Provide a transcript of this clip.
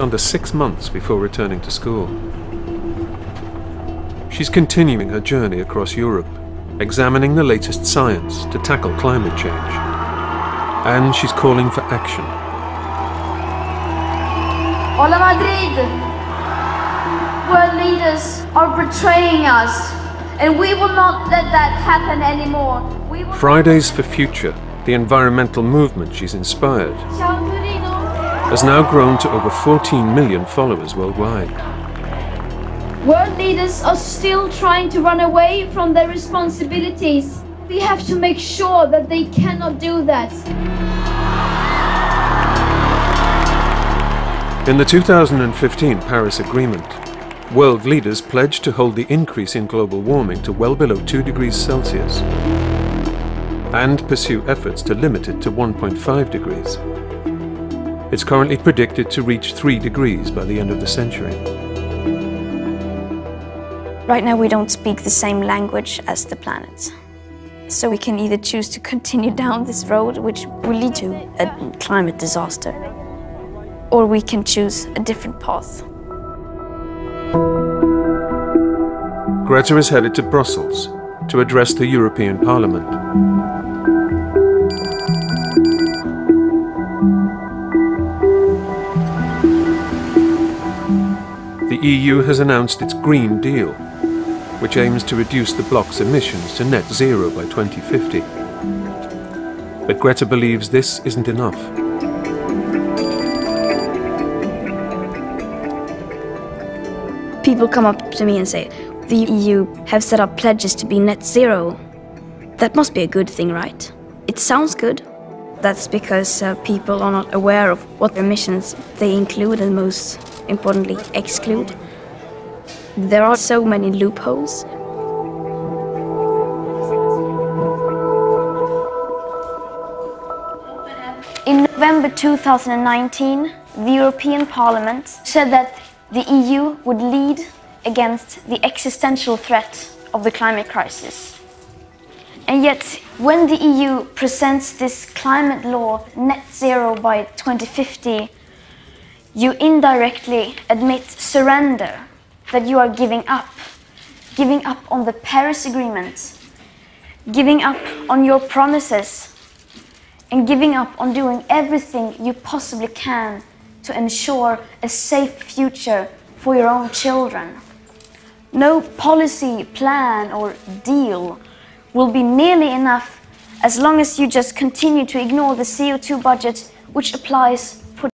under 6 months before returning to school. She's continuing her journey across Europe, examining the latest science to tackle climate change. And she's calling for action. Hola Madrid! World leaders are betraying us, and we will not let that happen anymore. Fridays for Future, the environmental movement she's inspired, has now grown to over 14 million followers worldwide. World leaders are still trying to run away from their responsibilities. We have to make sure that they cannot do that. In the 2015 Paris Agreement, world leaders pledged to hold the increase in global warming to well below 2 degrees Celsius and pursue efforts to limit it to 1.5 degrees. It's currently predicted to reach 3 degrees by the end of the century. Right now we don't speak the same language as the planet. So we can either choose to continue down this road, which will lead to a climate disaster, or we can choose a different path. Greta is headed to Brussels to address the European Parliament. The EU has announced its Green Deal, which aims to reduce the bloc's emissions to net zero by 2050. But Greta believes this isn't enough. People come up to me and say, the EU have set up pledges to be net zero. That must be a good thing, right? It sounds good. That's because people are not aware of what emissions they include and most importantly exclude. There are so many loopholes. In November 2019, the European Parliament said that the EU would lead against the existential threat of the climate crisis. And yet, when the EU presents this climate law, net zero by 2050, you indirectly admit surrender, that you are giving up on the Paris Agreement, giving up on your promises, and giving up on doing everything you possibly can to ensure a safe future for your own children. No policy, plan, or deal will be nearly enough as long as you just continue to ignore the CO2 budget which applies